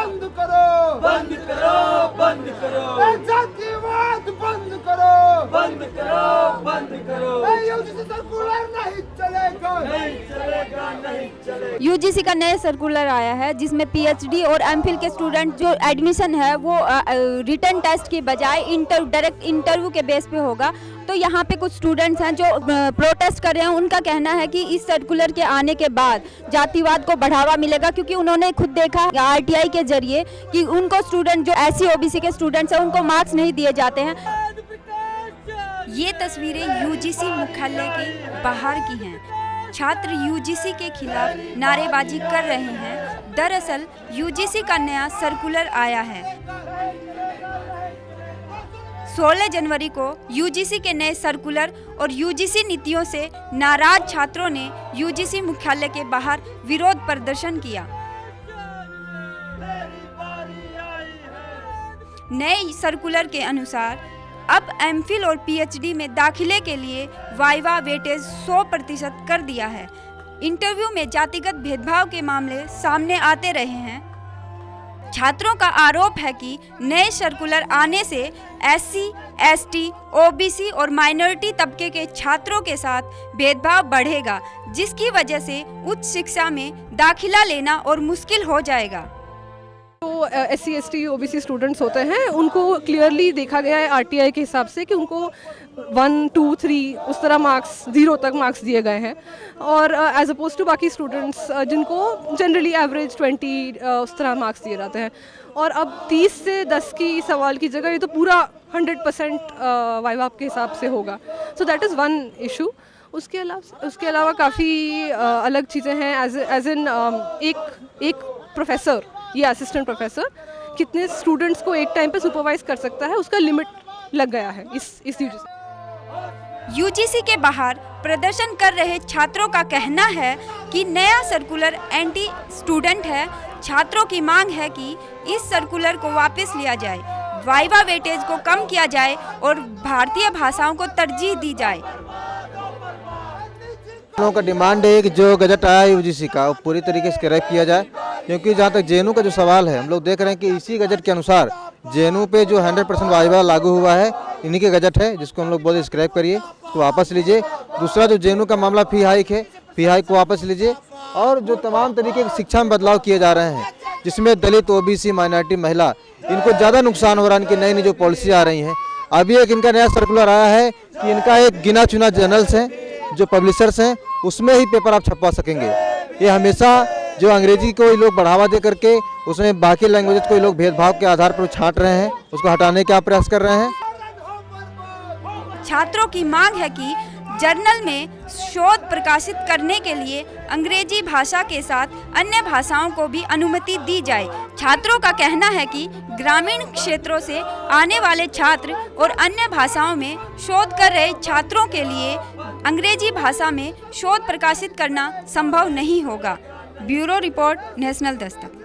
बंद करो, बंद करो, बंद करो, जातिवाद बंद करो, बंद करो, बंद करो, यूजीसी सर्कुलर नहीं चलेगा, नहीं चलेगा, नहीं चलेगा। यूजीसी का नया सर्कुलर आया है जिसमें पीएचडी और एमफिल के स्टूडेंट जो एडमिशन है वो रिटन टेस्ट के बजाय डायरेक्ट इंटरव्यू के बेस पे होगा। तो यहाँ पे कुछ स्टूडेंट्स हैं जो प्रोटेस्ट कर रहे हैं। उनका कहना है कि इस सर्कुलर के आने के बाद जातिवाद को बढ़ावा मिलेगा, क्योंकि उन्होंने खुद देखा आरटीआई के जरिए कि उनको स्टूडेंट जो एससी ओबीसी के स्टूडेंट्स हैं उनको मार्क्स नहीं दिए जाते हैं। ये तस्वीरें यूजीसी मुख्यालय के बाहर की हैं। छात्र यूजीसी के खिलाफ नारेबाजी कर रहे हैं। दरअसल यूजीसी का नया सर्कुलर आया है। 16 जनवरी को यूजीसी के नए सर्कुलर और यूजीसी नीतियों से नाराज छात्रों ने यूजीसी मुख्यालय के बाहर विरोध प्रदर्शन किया। नए सर्कुलर के अनुसार अब एमफिल और पीएचडी में दाखिले के लिए वाइवा वेटेज 100% कर दिया है। इंटरव्यू में जातिगत भेदभाव के मामले सामने आते रहे हैं। छात्रों का आरोप है कि नए सर्कुलर आने से एससी, एसटी, ओबीसी और माइनॉरिटी तबके के छात्रों के साथ भेदभाव बढ़ेगा, जिसकी वजह से उच्च शिक्षा में दाखिला लेना और मुश्किल हो जाएगा। तो एससी, एसटी, ओबीसी स्टूडेंट्स होते हैं उनको क्लियरली देखा गया है आरटीआई के हिसाब से कि उनको 1, 2, 3 उस तरह मार्क्स 0 तक मार्क्स दिए गए हैं, और एज अपोज टू बाकी स्टूडेंट्स जिनको जनरली एवरेज 20 उस तरह मार्क्स दिए जाते हैं। और अब 30 से 10 की सवाल की जगह ये तो पूरा 100% वाइवा के हिसाब से होगा। So that is one issue. उसके अलावा काफ़ी अलग चीज़ें हैं। एज इन एक प्रोफेसर या असिस्टेंट प्रोफेसर कितने स्टूडेंट्स को एक टाइम पे सुपरवाइज कर सकता है, उसका लिमिट लग गया है इस यूजीसी के बाहर प्रदर्शन कर रहे छात्रों का कहना है कि नया सर्कुलर एंटी स्टूडेंट है। छात्रों की मांग है कि इस सर्कुलर को वापस लिया जाए, वाइवा वेटेज को कम किया जाए और भारतीय भाषाओं को तरजीह दी जाए। हम लोगों का डिमांड है कि जो गजट आया यूजीसी का वो पूरी तरीके से स्क्रैप किया जाए, क्योंकि जहाँ तक जेएनयू का जो सवाल है हम लोग देख रहे हैं कि इसी गजट के अनुसार जेएनयू पे जो 100% वाइवा लागू हुआ है इन्हीं के गजट है, जिसको हम लोग बोलते स्क्रैप करिए, उसको वापस लीजिए। दूसरा जो जेएनयू का मामला फी हाइक है, फी हाइक को वापस लीजिए। और जो तमाम तरीके की शिक्षा में बदलाव किए जा रहे हैं जिसमें दलित, ओबीसी, माइनॉरिटी, महिला इनको ज़्यादा नुकसान हो रहा है, इनकी नई नई जो पॉलिसी आ रही हैं। अभी एक इनका नया सर्कुलर आया है कि इनका एक गिना चुना जर्नल्स हैं जो पब्लिशर्स हैं उसमें ही पेपर आप छपवा सकेंगे। ये हमेशा जो अंग्रेजी को लोग बढ़ावा दे करके उसमें बाकी लैंग्वेजेस को लोग भेदभाव के आधार पर छांट रहे हैं, उसको हटाने का प्रयास कर रहे हैं। छात्रों की मांग है कि जर्नल में शोध प्रकाशित करने के लिए अंग्रेजी भाषा के साथ अन्य भाषाओं को भी अनुमति दी जाए। छात्रों का कहना है कि ग्रामीण क्षेत्रों से आने वाले छात्र और अन्य भाषाओं में शोध कर रहे छात्रों के लिए अंग्रेजी भाषा में शोध प्रकाशित करना संभव नहीं होगा। Bureau report, national Dastak.